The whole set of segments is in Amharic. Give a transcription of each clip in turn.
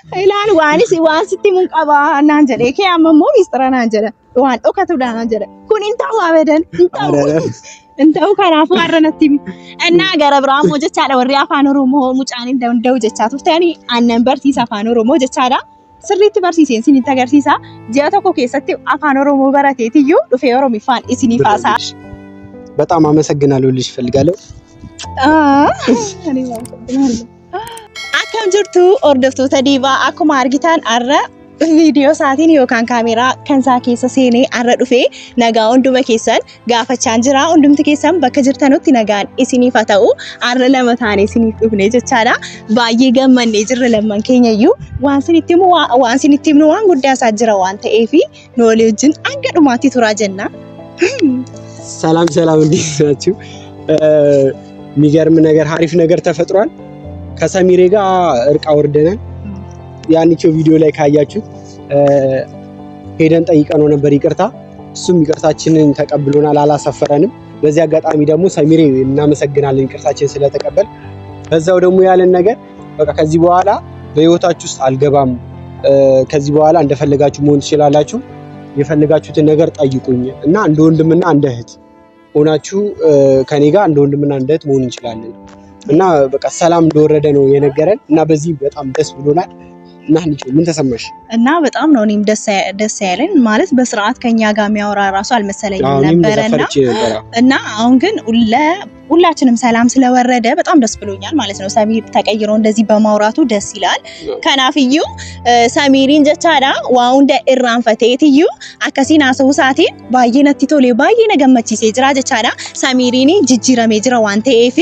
Ilaalu waan sitti mun qaba naan jedhee kee amma immoo miistira naan jedha waan dhokatudha naan jedha kun hin ta'u abadan hin ta'u kanaafuu har'anatti innaa gara biraan moo jechaadha warri afaan oromoo mucaan danda'u jechaa turtanii aannan barsiisa afaan oromoo jechaadha sirriitti barsiiseen isinitti agarsiisa ji'a tokko keessatti afaan oromoo barateetiyyuu dhufee oromiffaan isiniif haasa'a. በጣም አመሰግናለሁ ልጅ ፈልጋለሁ akkam jirtu hordoftoota diivaa akkuma argitan har'a viidiyoo isaatiin yookaan kaameeraa kan isaa keessa seenee har'a dhufee nagaa hunduma keessan gaafachaa jira hundumti keessan bakka jirtanutti nagaan isiniif haa ta'u har'a lama taanee isiniif dhufnee jechaadha baay'ee gammannee jirra lamman keenyayyuu waan isinitti himnu waan guddaa isaa jira waan ta'eef nu walii wajjin hanga dhumaatti turaa jenna. ሰላም እንዴት ናችሁ? የሚገርም ነገር አሪፍ ነገር ተፈጥሯል። ከሰሚሬ ጋር እርቃ ወርደናል። ያንቺው ቪዲዮ ላይ ካያችሁ ሄደን ጠይቀነው ነበር ይቅርታ። እሱም ይቅርታችንን ተቀብሎናል፣ አላሳፈረንም። በዚህ አጋጣሚ ደግሞ ሰሚሬ እናመሰግናለን ይቅርታችንን ስለተቀበል። በዛው ደግሞ ያለን ነገር በቃ ከዚህ በኋላ በህይወታችሁ ውስጥ አልገባም፣ ከዚህ በኋላ እንደፈለጋችሁ መሆን ትችላላችሁ፣ የፈለጋችሁትን ነገር ጠይቁኝ እና እንደ ወንድምና እንደ እህት ሆናችሁ ከኔ ጋር እንደ ወንድምና እንደ እህት መሆን እንችላለን እና በቃ ሰላም እንደወረደ ነው የነገረን እና በዚህ በጣም ደስ ብሎናል። እና ምን ተሰማሽ? እና በጣም ነው እኔም ደስ ያለኝ ማለት በስርዓት ከኛ ጋር የሚያወራ ራሱ አልመሰለኝም ነበርና እና አሁን ግን ሁላችንም ሰላም ስለወረደ በጣም ደስ ብሎኛል ማለት ነው። ሰሚር ተቀይሮ እንደዚህ በማውራቱ ደስ ይላል። ከናፍዩ ሰሚሪን ጀቻዳ ዋውንደ ኢራንፈቴትዩ አከሲና ሰውሳቴ ባየነቲ ቶሌ ባየነ ገመቺሴ ጅራ ጀቻዳ ሰሚሪኒ ጅጅረሜ ጅራ ዋንቴኤፊ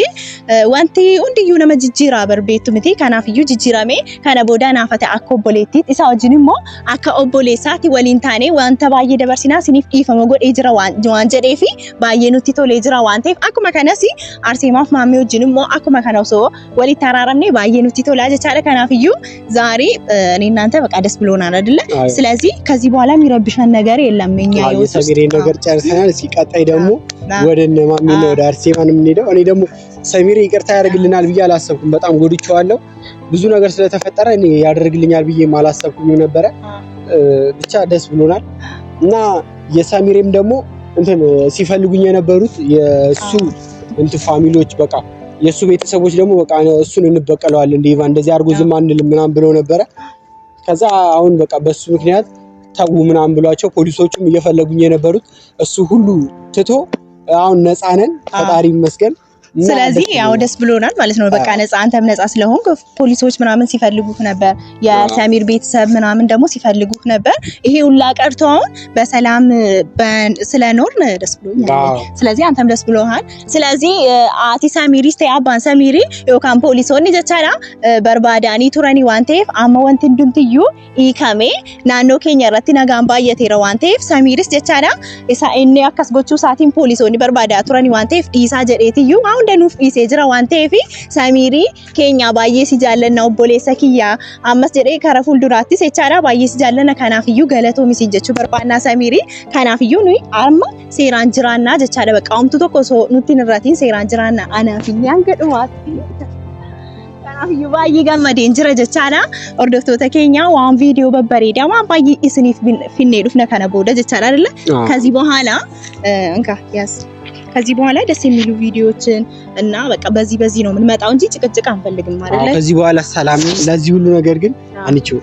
ዋንቲ ሁንዲዩ ነመ ጅጅራ በርቤቱ ምቲ ከናፍዩ ጅጅረሜ ከነ ቦዳ ናፈተ አኮቦሌቲ ኢሳ ወጅንሞ አከ ኦቦሌሳቲ ወሊንታኔ ዋንተ ባየ ደበርሲና ሲኒፍ ኢፈ መጎድ ጅራ ዋንጀዴፊ ባየኑቲ ቶሌ ጅራ ዋንቴ አኩመ ከነሲ አርሴማፍ ማሚ ወጅንሞ አኩመ ከነውሶ ወሊ ተራራምኔ ባየኑቲ ቶላ ጀቻዳ ከናፍዩ ዛሬ እኔ እናንተ በቃ ደስ ብሎናል አይደለ? ስለዚህ ከዚህ በኋላ የሚረብሸን ነገር የለም። እኛ የሰሚሬ ነገር ጨርሰናል። ሲቀጣይ ደግሞ ወደነ ማሚ ነው ወደ አርሴማን የምንሄደው። እኔ ደግሞ ሰሚሬ ይቅርታ ያደርግልናል ብዬ አላሰብኩም። በጣም ጎድቼዋለሁ። ብዙ ነገር ስለተፈጠረ እኔ ያደርግልኛል ብዬ አላሰብኩም ነበር። ብቻ ደስ ብሎናል እና የሰሚሬም ደግሞ እንትን ሲፈልጉኝ የነበሩት የሱ እንትን ፋሚሊዎች በቃ የሱ ቤተሰቦች ደግሞ በቃ እሱን እንበቀለዋለን ዲቫ እንደዚህ አድርጎ ዝም አንልም ምናምን ብለው ነበር። ከዛ አሁን በቃ በሱ ምክንያት ተው ምናምን ብሏቸው ፖሊሶቹም እየፈለጉኝ የነበሩት እሱ ሁሉ ትቶ አሁን ነፃ ነን፣ ፈጣሪ ይመስገን። ስለዚህ ያው ደስ ብሎናል ማለት ነው። በቃ ነፃ አንተም ነፃ ስለሆንክ ፖሊሶች ምናምን ሲፈልጉህ ነበር፣ የሰሚር ቤተሰብ ምናምን ደግሞ ሲፈልጉህ ነበር። ይሄ ሁላ ቀርቶ አሁን በሰላም ስለኖርን ደስ ብሎኛል። ስለዚህ አንተም ደስ ብሎሃል። ስለዚህ አቲ ሰሚሪስ ተያባን ሰሚሪ ዮካን ፖሊሶኒ ጀቻላ በርባዳኒ ቱረኒ ዋንቴፍ አማ ወንት እንዱምትዩ ኢካሜ ናኖ ኬኛ ረቲ ነጋን ባየቴራ ዋንቴፍ ሰሚሪስ ጀቻላ ኢሳ እኔ አከስ ጎቹ ሳቲን ፖሊሶኒ በርባዳ ቱረኒ ዋንቴፍ ዲሳ ጀዴትዩ እንደኑፍ ኢሴ ጅራ ዋንቴፊ ሰሚሪ ኬኛ ባየሲ ጃለና ኦቦሌሰ ኪያ አመስ ጀዴ ከረፉል ዱራቲ ሴቻራ ባየሲ ጃለና ከናፍዩ ገለቶ ሚሲጀቹ በርባና ሰሚሪ ከናፍዩ ኑይ አርማ ሴራን ጅራና ጀቻለ በቃ ኦምቱ ተኮሶ ኑቲ ንራቲን ሴራን ጅራና አናፊኝ ያንገዱዋት ከናፍዩ ባይ ገመዴን ጅራ ጀቻላ ኦርዶፍቶተ ኬኛ ዋን ቪዲዮ በበሬዳ ዋን ባይ ኢስኒፍ ፊኔዱፍ ነከነ ቦደ ጀቻላ አይደለ? ከዚህ በኋላ እንካ ያስ ከዚህ በኋላ ደስ የሚሉ ቪዲዮዎችን እና በቃ በዚህ ነው የምንመጣው እንጂ ጭቅጭቅ አንፈልግም ማለት ነው። ከዚህ በኋላ ሰላም ነው። ለዚህ ሁሉ ነገር ግን አንቺው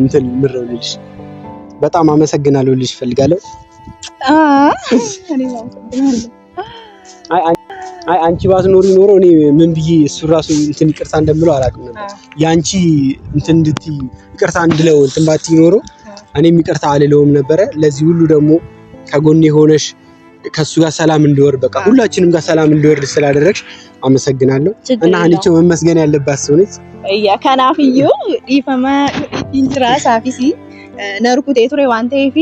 እንትን ምረውልሽ በጣም አመሰግናለሁ ልጅ ፈልጋለሁ። አይ አንቺ ባትኖሪ ኖሮ እኔ ምን ብዬ እሱ ራሱ እንትን ይቅርታ እንደምለው አላውቅም ነበር። ያንቺ እንትን እንድትይ ይቅርታ እንድለው እንትን ባትይ ኖሮ እኔም ይቅርታ አልለውም ነበር። ለዚህ ሁሉ ደግሞ ከጎኔ ሆነሽ ከሱ ጋር ሰላም እንዲወርድ በቃ ሁላችንም ጋር ሰላም እንዲወርድ ስላደረግሽ አመሰግናለሁ። እና አንቺው መመስገን ያለባት ሰው ነች። ያ ካናፍዩ ዲፈማ ኢንጅራ ሳፊሲ ነርኩቴ ቱሬ ዋንቴፊ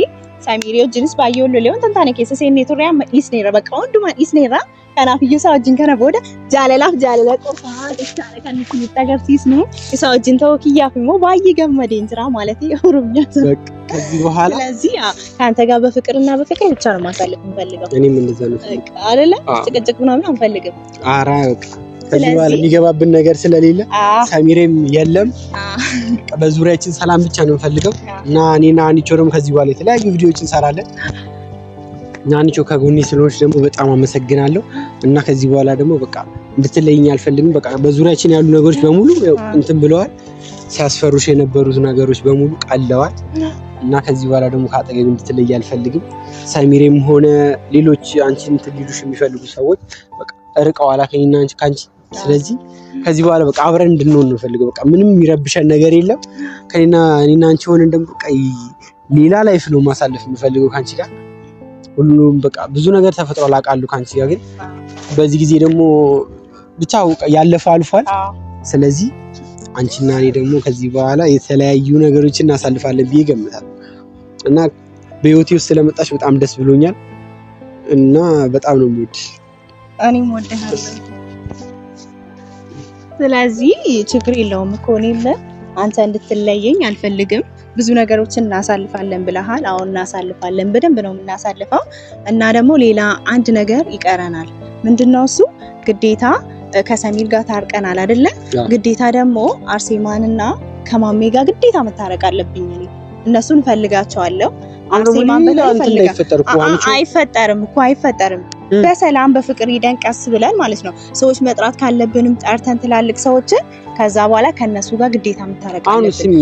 ሰሚሪዮ ጅንስ ባየውሎ ሊሆን ተንታነ ከሰ ሴኔ ቱሬ ኢስኔራ በቃ ወንዱማ ኢስኔራ ካናፍዩ ሳውጅን ከነ ቦደ ጃለላፍ ጃለላ ቆፋ ደስታለ ከንኩ ይተገርሲስ ነው ሳውጅን ተወክያፍሞ ባይ ገመዴን ጅራ ማለት ኦሮምኛ በቃ ከዚህ በኋላ ስለዚህ ካንተ ጋር በፍቅርና በፍቅር ብቻ ነው ማሳለፍ እንፈልገው። እኔም እንደዛ ነው አይደለ? ጭቅጭቅ ምናምን አንፈልግም። ኧረ ከዚህ በኋላ የሚገባብን ነገር ስለሌለ ሰሚሬም የለም በዙሪያችን ሰላም ብቻ ነው የምፈልገው እና እኔና አኒቾ ደግሞ ከዚህ በኋላ የተለያዩ ቪዲዮዎችን እንሰራለን እና አኒቾ ከጎኔ ስለሆነች ደግሞ በጣም አመሰግናለሁ እና ከዚህ በኋላ ደግሞ በቃ እንድትለይኝ አልፈልግም በቃ በዙሪያችን ያሉ ነገሮች በሙሉ እንትን ብለዋል ሲያስፈሩሽ የነበሩት ነገሮች በሙሉ ቀለዋል እና ከዚህ በኋላ ደግሞ ከአጠገብ እንድትለይ አልፈልግም ሰሚሬም ሆነ ሌሎች አንቺን እንትን ሊሉሽ የሚፈልጉ ሰዎች በቃ እርቀው አላከኝና አንቺ ካንቺ ስለዚህ ከዚህ በኋላ በቃ አብረን እንድንሆን ነው ፈልገው በቃ ምንም የሚረብሸን ነገር የለም ከኔና አንቺ ሆነን ደግሞ በቃ ሌላ ላይፍ ነው ማሳለፍ የምፈልገው ካንቺ ጋር ሁሉም በቃ ብዙ ነገር ተፈጥሯል አውቃለሁ ካንቺ ጋር ግን በዚህ ጊዜ ደግሞ ብቻ ያለፈው አልፏል ስለዚህ አንቺና እኔ ደግሞ ከዚህ በኋላ የተለያዩ ነገሮችን እናሳልፋለን ብዬ ገምታለሁ እና በህይወቴ ውስጥ ስለመጣሽ በጣም ደስ ብሎኛል እና በጣም ነው የምወድሽ እኔም ወደሃለሁ ስለዚህ ችግር የለውም እኮ እኔም አንተ እንድትለየኝ አልፈልግም ብዙ ነገሮችን እናሳልፋለን ብለሃል አሁን እናሳልፋለን በደንብ ነው የምናሳልፈው እና ደግሞ ሌላ አንድ ነገር ይቀረናል ምንድነው እሱ ግዴታ ከሰሚር ጋር ታርቀናል አይደለ ግዴታ ደግሞ አርሴማንና ከማሜ ጋር ግዴታ መታረቅ አለብኝ እኔ እነሱን ፈልጋቸዋለሁ አርሴማን አይፈጠርም እኮ አይፈጠርም በሰላም በፍቅር ሂደን ቀስ ብለን ማለት ነው ሰዎች መጥራት ካለብንም ጠርተን ትላልቅ ሰዎችን ከዛ በኋላ ከነሱ ጋር ግዴታ መታረቅ አለብን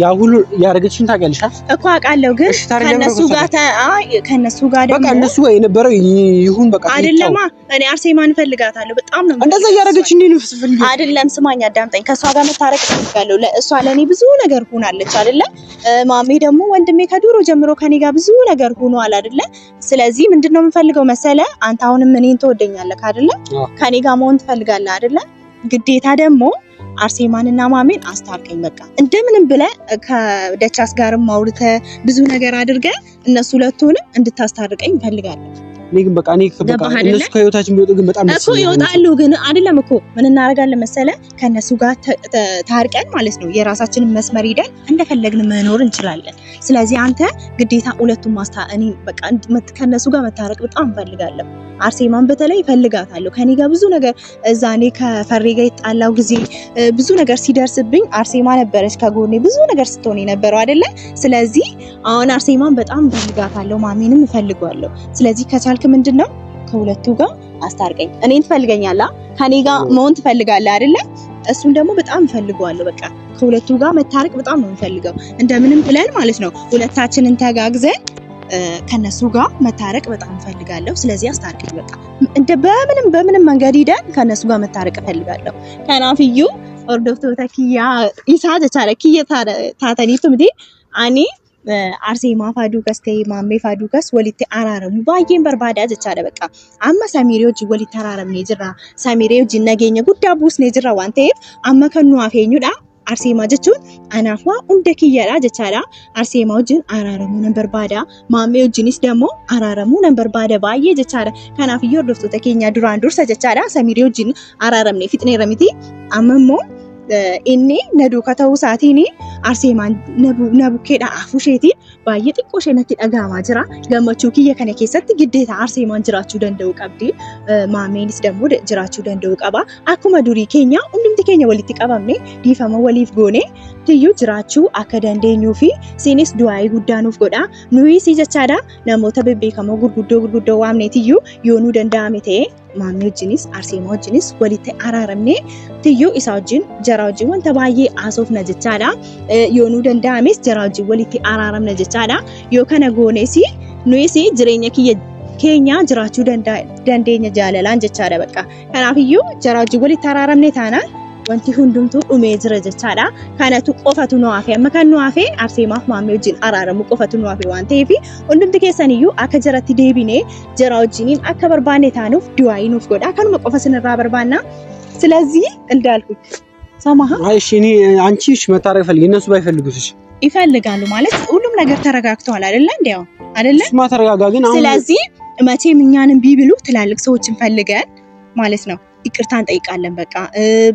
ያ ሁሉ ያረጋችሁን ታውቂያለሽ እኮ አውቃለሁ ግን ከነሱ ጋር ደግሞ በቃ እነሱ የነበረው ይሁን በቃ አይደለማ እኔ አርሴማን ፈልጋታለሁ በጣም ነው እንደዛ ያረጋች እንዴ ነው ፍስፍል አይደለም ስማኝ አዳምጠኝ ከሷ ጋር መታረቅ ፈልጋለሁ ለእሷ ለኔ ብዙ ነገር ሆናለች አይደለ ማሜ ደግሞ ወንድሜ ከዱሮ ጀምሮ ከኔ ጋር ብዙ ነገር ሆኗል አይደለ ስለዚህ ምንድነው የምፈልገው መሰለ አንተ አሁንም እኔን ትወደኛለህ አይደለ ከኔ ጋር መሆን ትፈልጋለህ አይደለ ግዴታ ደግሞ አርሴማንና ማሜን አስታርቀኝ በቃ እንደምንም ብለህ ከደቻስ ጋርም አውርተህ ብዙ ነገር አድርገህ እነሱ ሁለቱንም እንድታስታርቀኝ ፈልጋለሁ እኔ ግን በቃ እነሱ ከህይወታችን ቢወጡ ግን በጣም እኮ ይወጣሉ ግን አይደለም እኮ ምን እናደርጋለን መሰለ ከነሱ ጋር ታርቀን ማለት ነው የራሳችንን መስመር ሄደን እንደፈለግን መኖር እንችላለን ስለዚህ አንተ ግዴታ ሁለቱም እኔ በቃ ከነሱ ጋር መታረቅ በጣም ፈልጋለሁ አርሴማን በተለይ ፈልጋታለሁ ከኔ ጋር ብዙ ነገር እዛ እኔ ከፈሬ ጋር የተጣላው ጊዜ ብዙ ነገር ሲደርስብኝ አርሴማ ነበረች ከጎኔ ብዙ ነገር ስትሆን የነበረው አይደለ ስለዚህ አሁን አርሴማን በጣም ፈልጋታለሁ ማሜንም እፈልጋለሁ ስለዚህ ከቻልክ ምንድነው ከሁለቱ ጋር አስታርቀኝ እኔን ትፈልገኛለህ ከኔ ጋር መሆን ትፈልጋለህ አይደለ እሱን ደግሞ በጣም ፈልጋለሁ በቃ ከሁለቱ ጋር መታረቅ በጣም ነው የምፈልገው እንደምንም ብለን ማለት ነው ሁለታችንን ተጋግዘን ከነሱ ጋር መታረቅ በጣም ፈልጋለሁ ስለዚህ አስታርቀኝ በቃ እንደ በምንም መንገድ ሄደን ከነሱ ጋር መታረቅ ፈልጋለሁ ከናፍዩ ኦርዶክቶ ተኪያ ኢሳደ ቻለኪያ ታተኒቱ ምዲ አኒ አርሴማ ፋዱከስ ማሜ ፋዱከስ ወሊቴ አራረሙ ባየን በርባዳ ጀቻለ በቃ አማ ሰሚሪዮጂ ወሊቴ አራረም ነጅራ ሰሚሪዮጂ ነገኘ ጉዳ ቡስ ነጅራ ዋንቴፍ አማ ከኑ አፈኙዳ አርሴማ ጀቹን አናፋ እንደኪያላ ጀቻላ አርሴማ ወጅን አራረሙ ነበር ባዳ ማሜ ወጅንስ ደግሞ አራረሙ ነበር ባዳ ባየ ጀቻላ ከናፍዮ ዶፍቶ ተከኛ ዱራን ዱርሰ ጀቻላ ሰሚሪዮጂን አራረም ነው ፍጥኔ ረሚቲ አመሞ inni nadu kata'uu isaatiini arseemaan nabukeedha afusheetiin baay'ee xiqqoo isheenatti dhaga'amaa jira gammachuu kiyya kana keessatti giddeeta arseemaan jiraachuu danda'u qabdi maameenis dammoo jiraachuu danda'u qaba akkuma durii keenya hundumti keenya walitti qabamne dhiifama waliif goone tiyyuu jiraachuu akka dandeenyuu fi siinis du'aayii guddaa nuuf godha nuyi si jechaadha namoota bebbeekamoo gurguddoo waamne tiyyuu yoo nu danda'ame ta'e maamee wajjinis arseemaa wajjinis walitti araaramne tiyyuu isaa wajjin jara wajjin wanta baay'ee haasofna jechaadha yoo nu danda'ames jara wajjin walitti araaramna jechaadha yoo kana goones nuyis jireenya keenya jiraachuu dandeenya jaalalaan jechaadha bakka kanaafiyyuu jara wajjin walitti araaramne taanaan wanti hundumtuu dhumee jira jechaadha kanatu qofatu nu hafe amma kan nu hafe arseemaaf maamee wajjin araaramu qofatu nu hafe waan ta'eef hundumti keessaniyyuu akka jaratti deebine jara wajjiniin akka barbaanne taanuuf du'aayii nuuf godha kanuma qofa sinirraa barbaanna ስለዚህ እንዳልኩት ሰማሃ እሺ እኔ አንቺሽ መታረቅ ፈልጊ እነሱ ባይፈልጉሽ ይፈልጋሉ ማለት ሁሉም ነገር ተረጋግቷል አይደለ እንዴው አይደለ ስማ ተረጋጋ ግን አሁን ስለዚህ መቼም እኛንም ቢብሉ ትላልቅ ሰዎችን ፈልገን ማለት ነው ይቅርታ እንጠይቃለን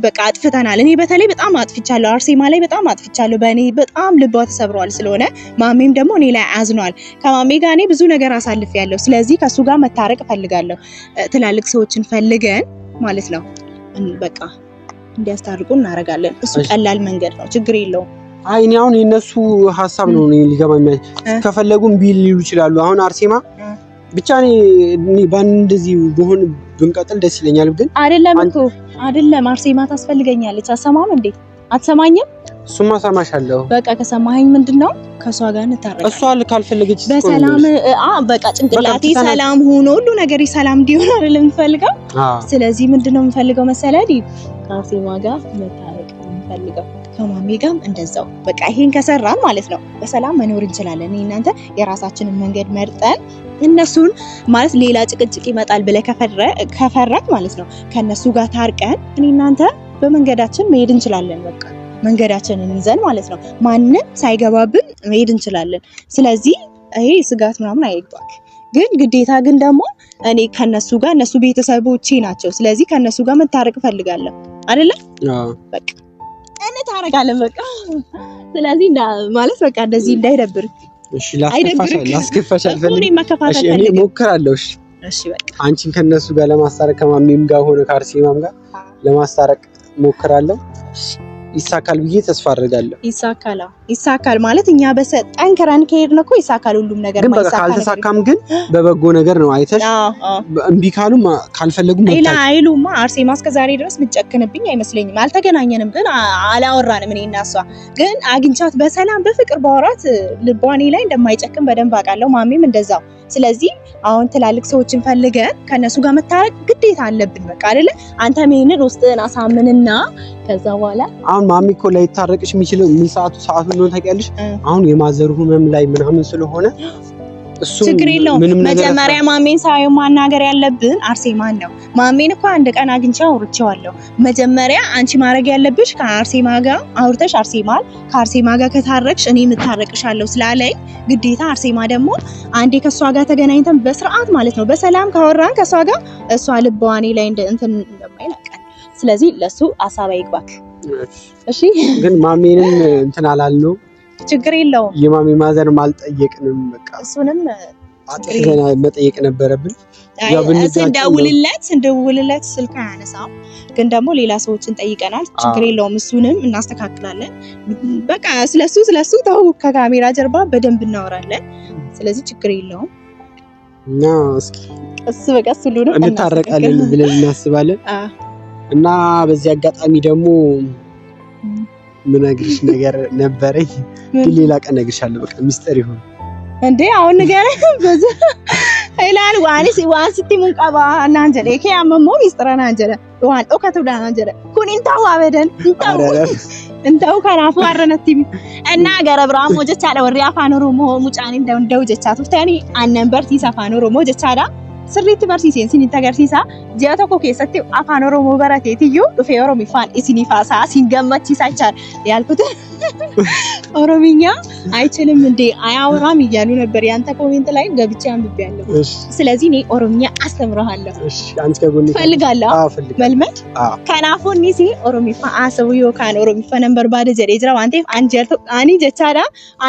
በቃ አጥፍተናል እኔ በተለይ በጣም አጥፍቻለሁ አርሴማ ላይ በጣም አጥፍቻለሁ በእኔ በጣም ልቧ ተሰብሯል ስለሆነ ማሜም ደግሞ እኔ ላይ አዝኗል ከማሜ ጋር እኔ ብዙ ነገር አሳልፌያለሁ ስለዚህ ከሱ ጋር መታረቅ ፈልጋለሁ ትላልቅ ሰዎችን ፈልገን ማለት ነው በቃ እንዲያስታርቁ እናደርጋለን። እሱ ቀላል መንገድ ነው፣ ችግር የለውም። አይ እኔ አሁን የነሱ ሀሳብ ነው ሊገባኝ ከፈለጉም ቢል ሊሉ ይችላሉ። አሁን አርሴማ ብቻ እኔ እንደዚህ በሆነ ብንቀጥል ደስ ይለኛል። ግን አይደለም አርሴማ ታስፈልገኛለች። አሰማም እንዴ አትሰማኝም? እሱማ ሰማሻለሁ። በቃ ከሰማኸኝ ምንድነው ከሷ ጋር እንታረቃለን። እሷ ካልፈለገች በሰላም በቃ ጭንቅላቴ ሰላም ሆኖ ሁሉ ነገር ሰላም እንዲሆን አይደለም የምፈልገው። ስለዚህ ምንድነው የምፈልገው መሰለህ ከአርሴማ ጋር መታረቅ የምፈልገው ከማሜ ጋርም እንደዛው። በቃ ይሄን ከሰራን ማለት ነው በሰላም መኖር እንችላለን። እናንተ የራሳችንን መንገድ መርጠን እነሱን ማለት ሌላ ጭቅጭቅ ይመጣል ብለህ ከፈረክ ማለት ነው ከነሱ ጋር ታርቀን እናንተ በመንገዳችን መሄድ እንችላለን። በቃ መንገዳችንን ይዘን ማለት ነው ማንንም ሳይገባብን መሄድ እንችላለን። ስለዚህ ይሄ ስጋት ምናምን አይግባክ። ግን ግዴታ ግን ደግሞ እኔ ከነሱ ጋር እነሱ ቤተሰቦቼ ናቸው። ስለዚህ ከነሱ ጋር መታረቅ ፈልጋለሁ አይደለ? በቃ እንታረቃለን በቃ። ስለዚህ ማለት በቃ እንደዚህ እንዳይደብር። እሺ ላስከፋሽ አልፈልግም። እኔ እሞክራለሁ። እሺ በቃ አንቺን ከነሱ ጋር ለማስታረቅ ከማሚም ጋር ሆነ ከአርሴማም ጋር ለማስታረቅ እሞክራለሁ። ይሳካል ብዬ ተስፋ አደርጋለሁ። ይሳካል ማለት እኛ ጠንክረን ከሄድን እኮ ይሳካል ሁሉም ነገር። ግን በቃ ካልተሳካም ግን በበጎ ነገር ነው አይተሽ። እምቢ ካሉም ካልፈለጉም አይሉማ። አርሴማ እስከ ዛሬ ድረስ ምጨክንብኝ አይመስለኝም። አልተገናኘንም ግን አላወራንም። እኔ እና እሷ ግን አግኝቻት በሰላም በፍቅር ባወራት ልቧኔ ላይ እንደማይጨክን በደንብ አውቃለሁ። ማሚም እንደዛው። ስለዚህ አሁን ትላልቅ ሰዎችን ፈልገን ከነሱ ጋር መታረቅ ግዴታ አለብን። በቃ አይደለ? አንተ ምን ውስጥህን አሳምንና ከዛ በኋላ አሁን ማሚ እኮ ላይ ታረቅሽ የሚችለው ምን ሰዓቱ ነው ታውቂያለሽ? አሁን የማዘሩ ህመም ላይ ምናምን ስለሆነ እሱ ችግር የለውም። መጀመሪያ ማሜን ሳይሆን ማናገር ያለብን አርሴማን ነው። ማሜን እኮ አንድ ቀን አግኝቼው አውርቼዋለሁ። መጀመሪያ አንቺ ማድረግ ያለብሽ ከአርሴማ ጋር አውርተሽ ከአርሴማ ጋር ከታረቅሽ እኔ የምታረቅሻለሁ ስላለኝ ግዴታ አርሴማ ደግሞ አንዴ ከሷ ጋር ተገናኝተን በስርዓት ማለት ነው በሰላም ካወራን ከሷ ጋር እሷ ልቧኔ ላይ እንትን እንደማይላቀን። ስለዚህ ለሱ አሳባ ይግባክ። እሺ ግን ማሜንም እንትን አላልነው። ችግር የለውም። የማሚ ማዘር አልጠየቅንም። በቃ እሱንም ገና መጠየቅ ነበረብን። ያው እንደውልለት ስልክ አያነሳም። ግን ደግሞ ሌላ ሰዎችን ጠይቀናል። ችግር የለውም። እሱንም እናስተካክላለን። በቃ ስለሱ ተው፣ ከካሜራ ጀርባ በደንብ እናወራለን። ስለዚህ ችግር የለውም እና እስኪ በቀስ ሁሉንም እንታረቃለን ብለን እናስባለን። እና በዚህ አጋጣሚ ደግሞ ምነግርሽ ነገር ነበረኝ ግን ሌላ ቀን እነግርሻለሁ። በቃ ሚስጥር ይሁን እንዴ አሁን ንገረኝ። በዛ አይላል ዋን ስቲ ሙንቀባ እናንጀለ ከያመሞ ሚስጥራና አንጀለ ዋን ኦካቱዳ አንጀለ ኩን እንታው አበደን እንታው ከናፉ አረነቲም እና ገረብራ ሞጀቻለ ወሪ አፋን ኦሮሞ ሙጫኒ እንደው ጀቻቱ ተኒ አነንበርቲ ሳፋን ኦሮሞ ጀቻዳ sirriitti barsiiseen isin agarsiisa. Ji'a tokko keessatti afaan Oromoo barateetiyyuu dhufee Oromiffaan isiniif haasaa isin gammachiisaa jechaadha. Yaalkutu ኦሮምኛ አይችልም እንዴ አያወራም እያሉ ነበር። ያንተ ኮሜንት ላይ ገብቼ አንብቤያለሁ። ስለዚህ እኔ ኦሮምኛ አስተምርሃለሁ። እሺ አንቺ ከጎኔ ፈልጋለሁ መልመድ ከናፉኒ ሲ ኦሮሚፋ አሰቡ ዮካን ኦሮሚፋ ነምበር ባደ ጀሬ ጅራ ዋንቴ አንጀልቶ አኒ ጀቻዳ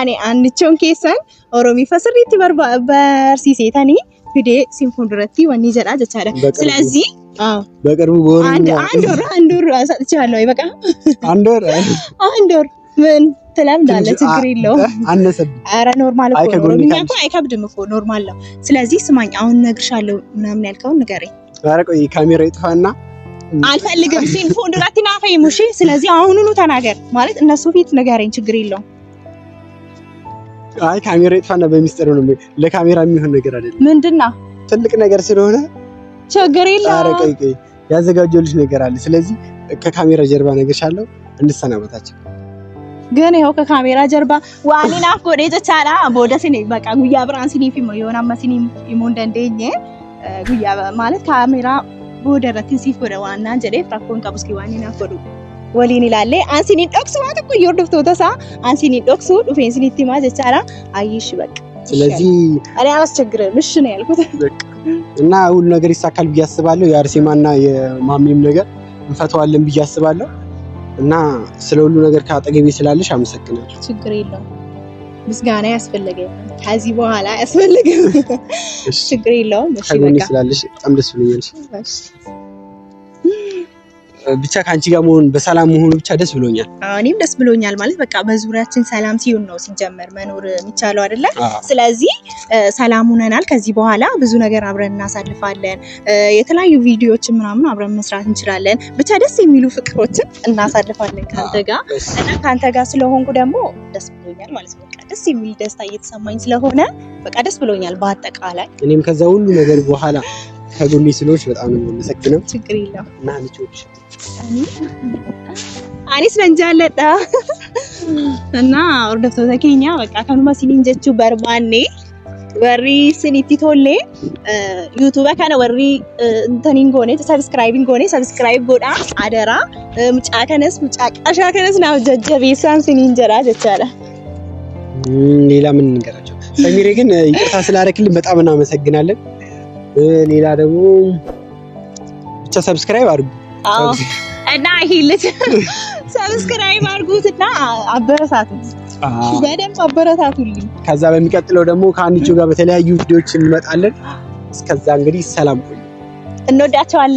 አኒ አንቾን ኬሰን ኦሮሚፋ ስሪቲ በርሲሴታኒ ፊዴ ሲንፎንድረቲ ወኒ ጀዳ ጀቻዳ። ስለዚህ በቅርቡ ወር አንድ ወር አሳጥቻለሁ። ይበቃ አንድ ወር ምን ትለምዳለህ? ችግር የለውም። አነሰብ ኧረ ኖርማል እኮ ነው። ኦሮምኛ እኮ አይከብድም እኮ ኖርማል ነው። ስለዚህ ስማኝ አሁን እነግርሻለሁ ምናምን ያልከውን ንገረኝ። ኧረ ቆይ ካሜራ ይጥፋና አልፈልግም ሲንፎንድረቲ ናፈይሙ። እሺ ስለዚህ አሁኑኑ ተናገር ማለት እነሱ ፊት ንገረኝ። ችግር የለውም። አይ ካሜራ ይጥፋና በሚስጥር ነው። ለካሜራ የሚሆን ነገር አይደለም። ምንድነው? ትልቅ ነገር ስለሆነ ችግር የለውም። ኧረ ቆይ ያዘጋጀሁልሽ ነገር አለ። ስለዚህ ከካሜራ ጀርባ ነግርሻለሁ። እንሰናበታቸው። ግን ይሄው ከካሜራ ጀርባ ዋኒና ኮዴ ተቻላ ቦደስኔ በቃ ጉያ ብራን ሲኒ ፊልም የሆነ ማሲኒ ኢሞንደ እንደኘ ጉያ ማለት ካሜራ ቦደረቲ ሲፍ ወደ ዋና ጀዴ ፍራኮን ካብስኪ ዋኒና ኮዱ ወሊን ይላል አንሲኒ ዶክስ ማለት እኮ ይወርድፍቶ ተሳ አንሲኒ ዶክስ ዱፌን ሲኒ ቲማ ተቻላ አይሽ በቃ። ስለዚህ እኔ አላስቸግርም እሺ ነው ያልኩት። በቃ እና ሁሉ ነገር ይሳካል ብዬ አስባለሁ። የአርሴማና የማሚም ነገር እንፈተዋለን ብዬ አስባለሁ። እና ስለ ሁሉ ነገር ካጠገቤ ስላለሽ አመሰግናለሁ። ችግር የለውም። ምስጋና ያስፈልገኝ ከዚህ በኋላ ያስፈልገኝ። ችግር የለውም። እሺ በቃ ስላለሽ በጣም ደስ ብሎኛል። ብቻ ከአንቺ ጋር መሆን በሰላም መሆኑ ብቻ ደስ ብሎኛል። እኔም ደስ ብሎኛል። ማለት በቃ በዙሪያችን ሰላም ሲሆን ነው ሲጀመር መኖር የሚቻለው አይደለ? ስለዚህ ሰላም ሆነናል። ከዚህ በኋላ ብዙ ነገር አብረን እናሳልፋለን። የተለያዩ ቪዲዮዎችን ምናምን አብረን መስራት እንችላለን። ብቻ ደስ የሚሉ ፍቅሮችን እናሳልፋለን ካንተ ጋር እና ካንተ ጋር ስለሆንኩ ደግሞ ደስ ብሎኛል ማለት ነው። በቃ ደስ የሚል ደስታ እየተሰማኝ ስለሆነ በቃ ደስ ብሎኛል በአጠቃላይ። እኔም ከዛ ሁሉ ነገር በኋላ ከጎኔ ስለሆንሽ በጣም ነው የምመሰግነው። ችግር የለውም እና ልጆች አኒስ በንጃለዳ እና ወርደፍቶታ ኬኛ በቃ ከኑማ ሲኒን ጀቹ በርባኔ ወሪ ስኒቲ ቶሌ ዩቲዩብ ካነ ወሪ እንተኒን ጎኔ ሰብስክራይቢንግ ጎኔ ሰብስክራይብ ጎዳ አደራ ሙጫ ቀሻ ከነስ ናው ጀጀቤሳን ሲኒን ጀራ ጀቻለ ሌላ ምን እንገራቸው። ሰሚሬ ግን ይቅርታ ስላደረክልን በጣም እናመሰግናለን። ሌላ ደግሞ ብቻ ሰብስክራይብ አድርጉ እና ይሄልት ሰብስክራይብ አድርጉትና አበረታቱት፣ በደንብ አበረታቱልኝ። ከዛ በሚቀጥለው ደግሞ ከአንቺ ጋር በተለያዩ ቪዲዮዎች እንመጣለን። እስከዛ እንግዲህ ሰላም ቆዩ። እንወዳቸዋለን።